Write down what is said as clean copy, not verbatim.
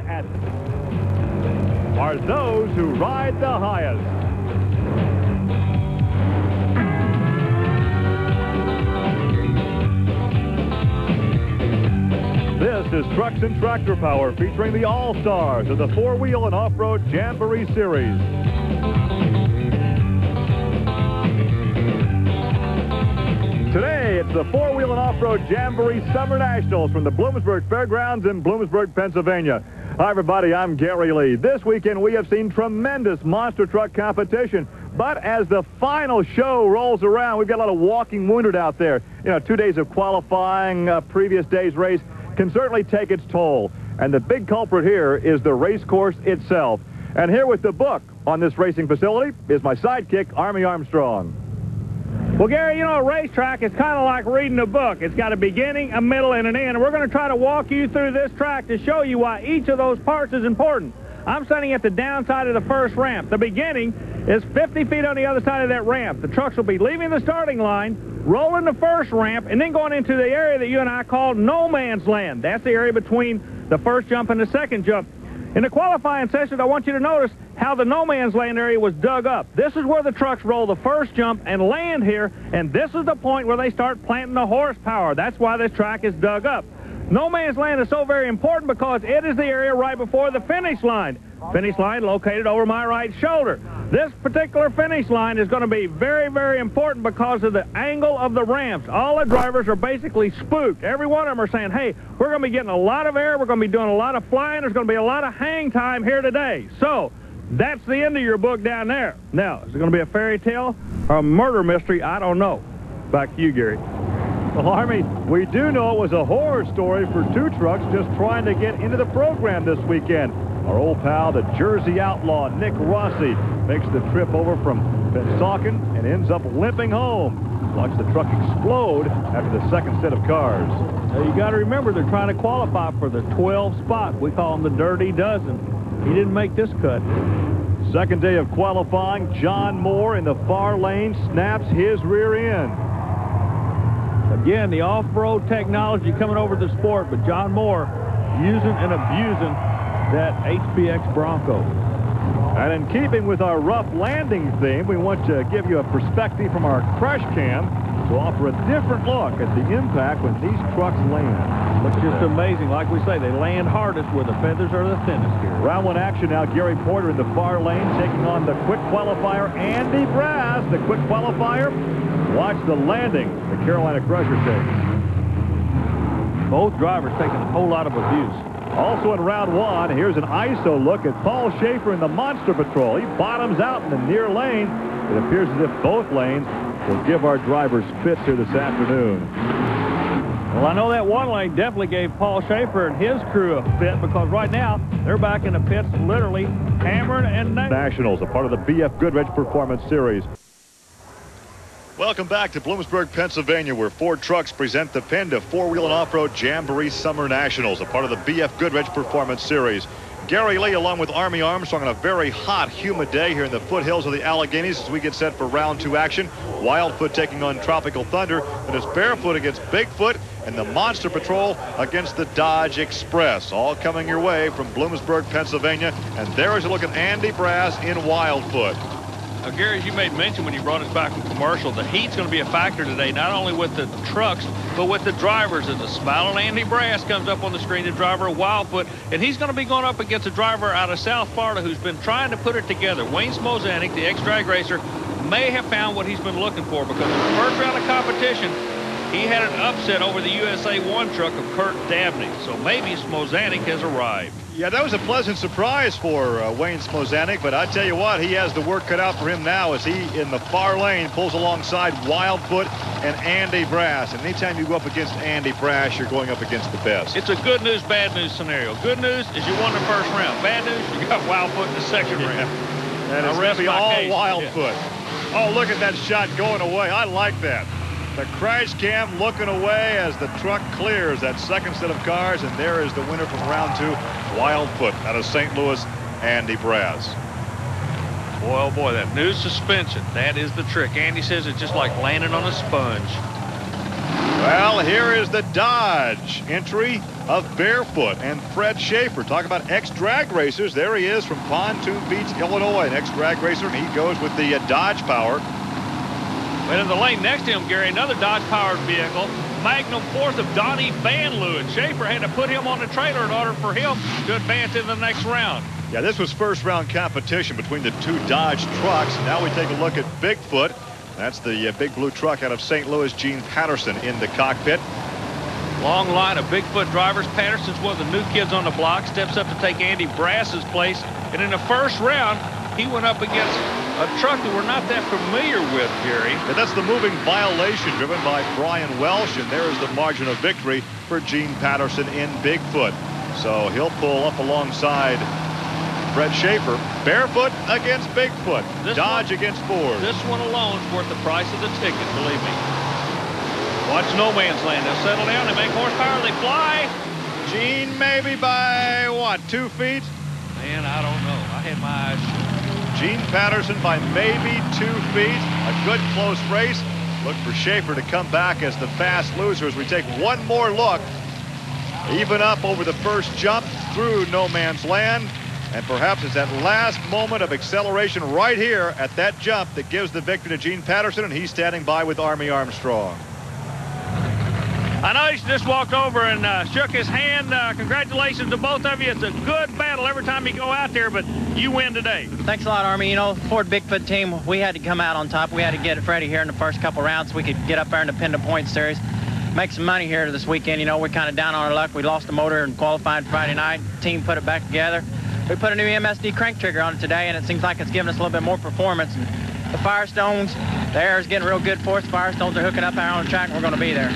at are those who ride the highest. This is Trucks and Tractor Power, featuring the all-stars of the four-wheel and off-road Jamboree Series. Today, it's the four-wheel and off-road Jamboree Summer Nationals from the Bloomsburg Fairgrounds in Bloomsburg, Pennsylvania. Hi, everybody. I'm Gary Lee. This weekend, we have seen tremendous monster truck competition. But as the final show rolls around, we've got a lot of walking wounded out there. You know, 2 days of qualifying, previous day's race can certainly take its toll. And the big culprit here is the race course itself. And here with the book on this racing facility is my sidekick, Army Armstrong. Well, Gary, you know, a racetrack is kind of like reading a book. It's got a beginning, a middle, and an end. And we're going to try to walk you through this track to show you why each of those parts is important. I'm standing at the downside of the first ramp. The beginning is 50 feet on the other side of that ramp. The trucks will be leaving the starting line, rolling the first ramp, and then going into the area that you and I call no man's land. That's the area between the first jump and the second jump. In the qualifying session, I want you to notice how the no man's land area was dug up. This is where the trucks roll the first jump and land here, and this is the point where they start planting the horsepower. That's why this track is dug up. No man's land is so very important because it is the area right before the finish line. Finish line located over my right shoulder. This particular finish line is going to be very, very important because of the angle of the ramps. All the drivers are basically spooked. Every one of them are saying, hey, we're going to be getting a lot of air. We're going to be doing a lot of flying. There's going to be a lot of hang time here today. So that's the end of your book down there. Now, is it going to be a fairy tale or a murder mystery? I don't know. Back to you, Gary. Well, Army, we do know it was a horror story for two trucks just trying to get into the program this weekend. Our old pal, the Jersey outlaw, Nick Rossi, makes the trip over from Bosanic and ends up limping home. Watch the truck explode after the second set of cars. Now, you got to remember, they're trying to qualify for the 12 spot. We call him the Dirty Dozen. He didn't make this cut. Second day of qualifying, John Moore in the far lane snaps his rear end. Again, the off-road technology coming over the sport, but John Moore using and abusing that HBX Bronco. And in keeping with our rough landing theme, we want to give you a perspective from our crash cam to offer a different look at the impact when these trucks land. It's just amazing. Like we say, they land hardest where the feathers are the thinnest here. Round one action now. Gary Porter in the far lane taking on the quick qualifier, Andy Brass. The quick qualifier. Watch the landing the Carolina Crusher takes. Both drivers taking a whole lot of abuse. Also in round one, here's an ISO look at Paul Schaefer in the Monster Patrol. He bottoms out in the near lane. It appears as if both lanes will give our drivers fits here this afternoon. Well, I know that one lane definitely gave Paul Schaefer and his crew a fit because right now they're back in the pits literally hammering and nailing. Nationals, a part of the BF Goodrich Performance Series. Welcome back to Bloomsburg, Pennsylvania, where Ford Trucks present the Penda four-wheel and off-road Jamboree Summer Nationals, a part of the BF Goodrich Performance Series. Gary Lee along with Army Armstrong on a very hot, humid day here in the foothills of the Alleghenies as we get set for round two action. Wildfoot taking on Tropical Thunder, and it's Barefoot against Bigfoot, and the Monster Patrol against the Dodge Express. All coming your way from Bloomsburg, Pennsylvania. And there is a look at Andy Brass in Wildfoot. Now, Gary, as you made mention when you brought us back from commercial, the heat's going to be a factor today, not only with the trucks, but with the drivers. As the smiling Andy Brass comes up on the screen, the driver of Wildfoot, and he's going to be going up against a driver out of South Florida who's been trying to put it together. Wayne Bosanic, the ex-drag racer, may have found what he's been looking for because in the first round of competition, he had an upset over the USA 1 truck of Kurt Dabney. So maybe Bosanic has arrived. Yeah, that was a pleasant surprise for Wayne Bosanic, but I tell you what, he has the work cut out for him now as he, in the far lane, pulls alongside Wildfoot and Andy Brass. And anytime you go up against Andy Brass, you're going up against the best. It's a good news, bad news scenario. Good news is you won the first round. Bad news, you got Wildfoot in the second round. And it's going to be all Wildfoot. Yeah. Oh, look at that shot going away. I like that. The crash cam looking away as the truck clears that second set of cars, and there is the winner from round two, Wildfoot out of St. Louis, Andy Brass. Boy, oh boy, that new suspension, that is the trick. Andy says it's just like landing on a sponge. Well, here is the Dodge entry of Barefoot and Fred Schaefer. Talk about ex-drag racers. There he is from Pontoon Beach, Illinois, an ex-drag racer, and he goes with the Dodge Power. But in the lane next to him, Gary, another Dodge-powered vehicle, Magnum fourth of Donnie Van Leeuwen. Schaefer had to put him on the trailer in order for him to advance in the next round. Yeah, this was first-round competition between the two Dodge trucks. Now we take a look at Bigfoot. That's the big blue truck out of St. Louis, Gene Patterson in the cockpit. Long line of Bigfoot drivers. Patterson's one of the new kids on the block, steps up to take Andy Brass's place. And in the first round, he went up against a truck that we're not that familiar with, Gary. And that's the moving violation driven by Brian Welsh, and there is the margin of victory for Gene Patterson in Bigfoot. So he'll pull up alongside Fred Schaefer. Barefoot against Bigfoot. Dodge against Ford. This one alone is worth the price of the ticket, believe me. Watch no man's land. They'll settle down, they make horsepower, they fly. Gene maybe by, what, 2 feet? Man, I don't know. I had my eyes shut. Gene Patterson by maybe 2 feet. A good close race. Look for Schaefer to come back as the fast loser as we take one more look. Even up over the first jump through no man's land. And perhaps it's that last moment of acceleration right here at that jump that gives the victory to Gene Patterson, and he's standing by with Army Armstrong. I know he just walked over and shook his hand. Congratulations to both of you. It's a good battle every time you go out there, but you win today. Thanks a lot, Army. You know, Ford Bigfoot team, we had to come out on top. We had to get Freddie here in the first couple rounds so we could get up there in the Penda Points Series. Make some money here this weekend. You know, we're kind of down on our luck. We lost the motor and qualified Friday night. Team put it back together. We put a new MSD crank trigger on it today, and it seems like it's giving us a little bit more performance. And the Firestones, the air is getting real good for us. Firestones are hooking up out on the track, and we're going to be there.